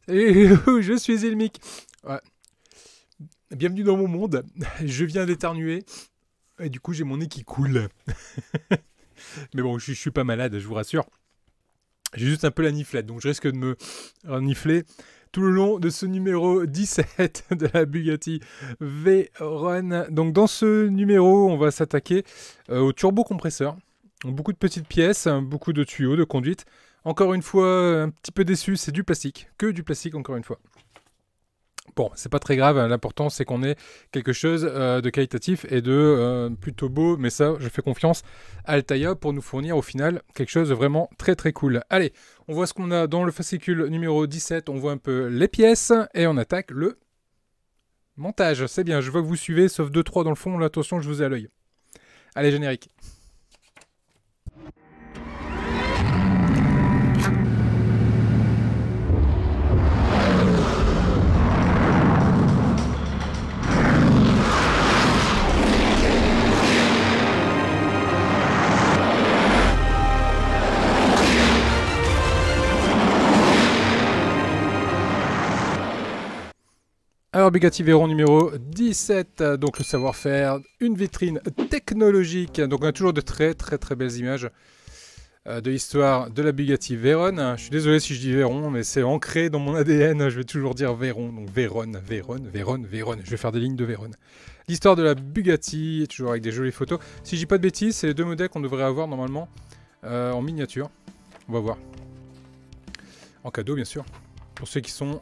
Et je suis Ilmic. Ouais. Bienvenue dans mon monde. Je viens d'éternuer. Et du coup, j'ai mon nez qui coule. Mais bon, je suis pas malade, je vous rassure. J'ai juste un peu la niflette, donc je risque de me renifler tout le long de ce numéro 17 de la Bugatti Veyron. Donc dans ce numéro, on va s'attaquer au turbocompresseur. Beaucoup de petites pièces, beaucoup de tuyaux de conduite. Encore une fois, un petit peu déçu, c'est du plastique. Que du plastique, encore une fois. Bon, c'est pas très grave, l'important c'est qu'on ait quelque chose de qualitatif et de plutôt beau, mais ça, je fais confiance à Altaïa pour nous fournir au final quelque chose de vraiment très très cool. Allez, on voit ce qu'on a dans le fascicule numéro 17, on voit un peu les pièces et on attaque le montage. C'est bien, je vois que vous suivez, sauf 2-3 dans le fond, là attention, je vous ai à l'œil. Allez, générique. Alors Bugatti Veyron numéro 17, donc le savoir-faire, une vitrine technologique, donc on a toujours de très belles images de l'histoire de la Bugatti Veyron. Je suis désolé si je dis Veyron, mais c'est ancré dans mon ADN, je vais toujours dire Veyron, donc Veyron, je vais faire des lignes de Veyron. L'histoire de la Bugatti, toujours avec des jolies photos. Si je dis pas de bêtises, c'est les deux modèles qu'on devrait avoir normalement en miniature, on va voir. En cadeau bien sûr, pour ceux qui sont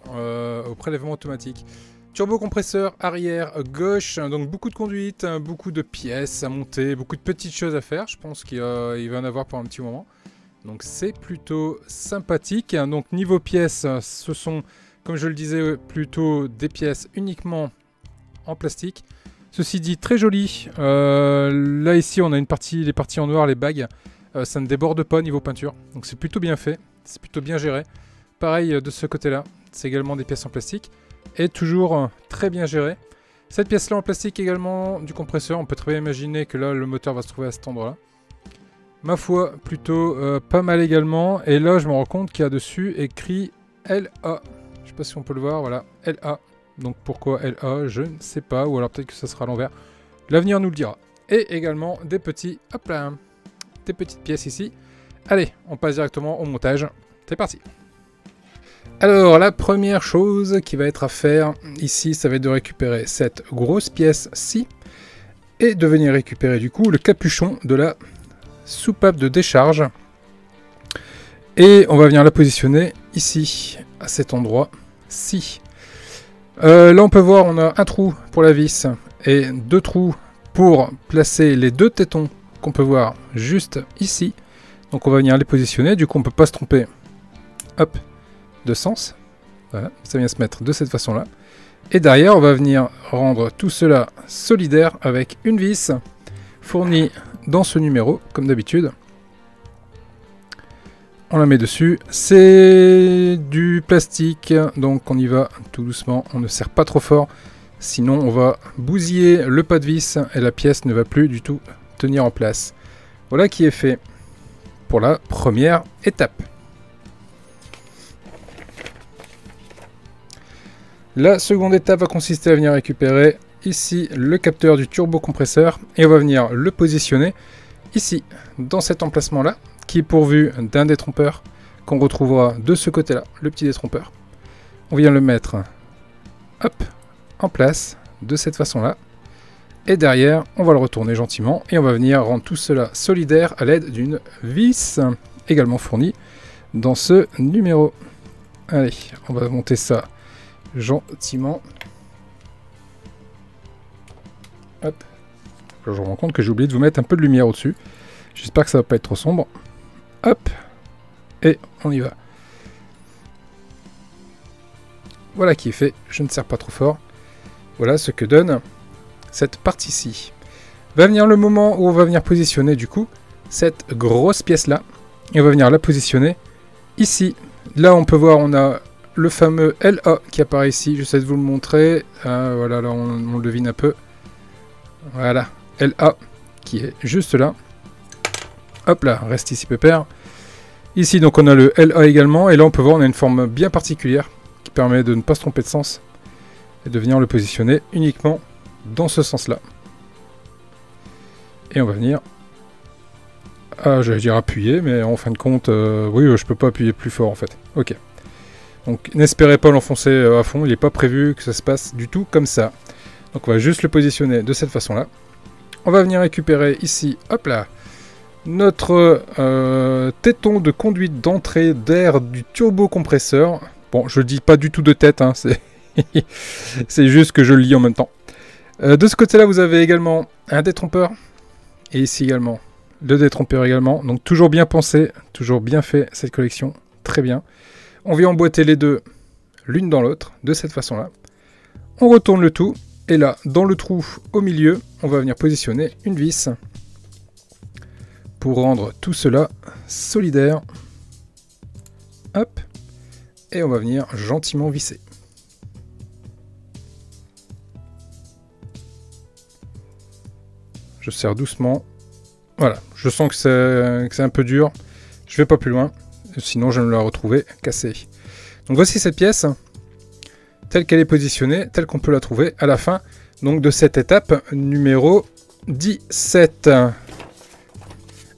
au prélèvement automatique. Turbocompresseur arrière gauche, donc beaucoup de conduite, beaucoup de pièces à monter, beaucoup de petites choses à faire. Je pense qu'il va en avoir pour un petit moment. Donc c'est plutôt sympathique. Donc niveau pièces, ce sont, comme je le disais, plutôt des pièces uniquement en plastique. Ceci dit, très joli. Là ici, on a une partie, les parties en noir, les bagues. Ça ne déborde pas niveau peinture. Donc c'est plutôt bien fait, c'est plutôt bien géré. Pareil de ce côté-là, c'est également des pièces en plastique. Et toujours très bien géré. Cette pièce-là en plastique également du compresseur. On peut très bien imaginer que là, le moteur va se trouver à cet endroit-là. Ma foi, plutôt pas mal également. Et là, je me rends compte qu'il y a dessus écrit LA. Je sais pas si on peut le voir, voilà, LA. Donc pourquoi LA, je ne sais pas. Ou alors peut-être que ça sera à l'envers. L'avenir nous le dira. Et également des petits, hop là, des petites pièces ici. Allez, on passe directement au montage. C'est parti. Alors, la première chose qui va être à faire ici, ça va être de récupérer cette grosse pièce-ci et de venir récupérer du coup le capuchon de la soupape de décharge. Et on va venir la positionner ici, à cet endroit-ci. Là, on peut voir, on a un trou pour la vis et deux trous pour placer les deux tétons qu'on peut voir juste ici. Donc, on va venir les positionner. Du coup, on ne peut pas se tromper. Hop. De sens, voilà, ça vient se mettre de cette façon là, et derrière on va venir rendre tout cela solidaire avec une vis fournie dans ce numéro comme d'habitude. On la met dessus, c'est du plastique donc on y va tout doucement, on ne serre pas trop fort sinon on va bousiller le pas de vis et la pièce ne va plus du tout tenir en place. Voilà qui est fait pour la première étape. La seconde étape va consister à venir récupérer ici le capteur du turbocompresseur et on va venir le positionner ici, dans cet emplacement-là, qui est pourvu d'un détrompeur qu'on retrouvera de ce côté-là, le petit détrompeur. On vient le mettre hop, en place de cette façon-là. Et derrière, on va le retourner gentiment et on va venir rendre tout cela solidaire à l'aide d'une vis également fournie dans ce numéro. Allez, on va monter ça gentiment. Hop. Je me rends compte que j'ai oublié de vous mettre un peu de lumière au-dessus. J'espère que ça va pas être trop sombre. Hop. Et on y va. Voilà qui est fait. Je ne serre pas trop fort. Voilà ce que donne cette partie-ci. Va venir le moment où on va venir positionner du coup cette grosse pièce-là. Et on va venir la positionner ici. Là on peut voir, on a le fameux LA qui apparaît ici, j'essaie de vous le montrer, voilà, là on le devine un peu, voilà, LA qui est juste là, hop là, reste ici pépère, ici donc on a le LA également, et là on peut voir on a une forme bien particulière, qui permet de ne pas se tromper de sens et de venir le positionner uniquement dans ce sens-là. Et on va venir, j'allais dire appuyer, mais en fin de compte, oui, je peux pas appuyer plus fort en fait. Ok. Donc n'espérez pas l'enfoncer à fond, il n'est pas prévu que ça se passe du tout comme ça. Donc on va juste le positionner de cette façon-là. On va venir récupérer ici, hop là, notre téton de conduite d'entrée d'air du turbocompresseur. Bon, je le dis pas du tout de tête, hein, c'est juste que je le lis en même temps. De ce côté-là, vous avez également un détrompeur. Et ici également, le détrompeur également. Donc toujours bien pensé, toujours bien fait cette collection. Très bien. On vient emboîter les deux l'une dans l'autre, de cette façon-là. On retourne le tout. Et là, dans le trou au milieu, on va venir positionner une vis pour rendre tout cela solidaire. Hop. Et on va venir gentiment visser. Je serre doucement. Voilà, je sens que c'est un peu dur. Je vais pas plus loin, sinon je vais me la retrouver cassée. Donc voici cette pièce, telle qu'elle est positionnée, telle qu'on peut la trouver à la fin donc, de cette étape numéro 17.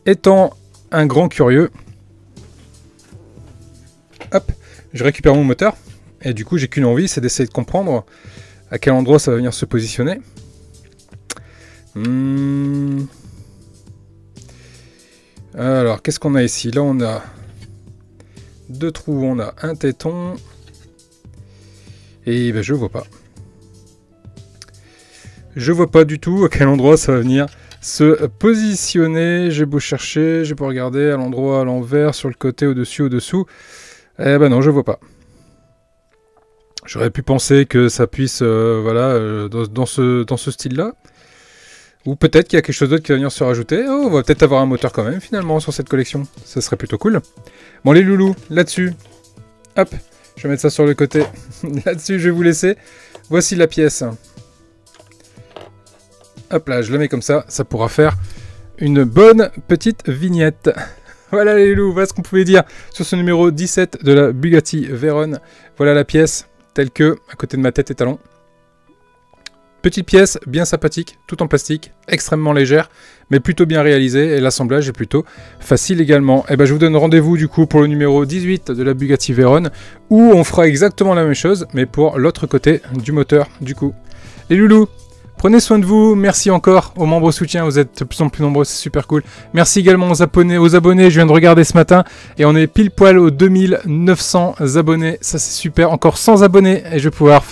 Étant un grand curieux, hop, je récupère mon moteur. Et du coup, j'ai qu'une envie, c'est d'essayer de comprendre à quel endroit ça va venir se positionner. Alors, qu'est-ce qu'on a ici? Là, on a deux trous, on a un téton. Et ben, je vois pas. Je vois pas du tout à quel endroit ça va venir se positionner. J'ai beau chercher, j'ai beau regarder à l'endroit, à l'envers, sur le côté, au-dessus, au-dessous. Eh ben non, je vois pas. J'aurais pu penser que ça puisse, voilà, dans ce style-là. Ou peut-être qu'il y a quelque chose d'autre qui va venir se rajouter. Oh, on va peut-être avoir un moteur quand même, finalement, sur cette collection. Ça serait plutôt cool. Bon, les loulous, là-dessus. Hop, je vais mettre ça sur le côté. Là-dessus, je vais vous laisser. Voici la pièce. Hop là, je la mets comme ça. Ça pourra faire une bonne petite vignette. Voilà les loulous, voilà ce qu'on pouvait dire sur ce numéro 17 de la Bugatti Veyron. Voilà la pièce, telle que, à côté de ma tête et talons. Petite pièce, bien sympathique, tout en plastique, extrêmement légère, mais plutôt bien réalisée, et l'assemblage est plutôt facile également. Et ben, je vous donne rendez-vous du coup pour le numéro 18 de la Bugatti Veyron, où on fera exactement la même chose, mais pour l'autre côté du moteur du coup. Les loulous, prenez soin de vous, merci encore aux membres soutiens, vous êtes de plus en plus nombreux, c'est super cool. Merci également aux abonnés, je viens de regarder ce matin, et on est pile poil aux 2900 abonnés, ça c'est super, encore 100 abonnés, et je vais pouvoir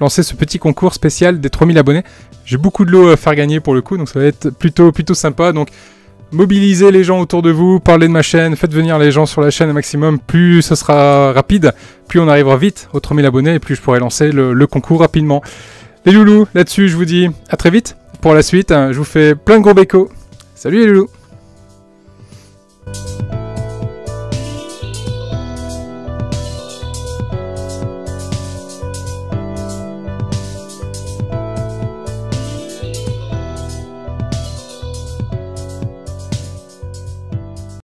lancer ce petit concours spécial des 3000 abonnés. J'ai beaucoup de lots à faire gagner pour le coup, donc ça va être plutôt sympa, donc mobilisez les gens autour de vous, parlez de ma chaîne, faites venir les gens sur la chaîne au maximum, plus ce sera rapide, plus on arrivera vite aux 3000 abonnés, et plus je pourrai lancer le concours rapidement. Les loulous, là-dessus, je vous dis à très vite pour la suite. Je vous fais plein de gros bécos. Salut les loulous!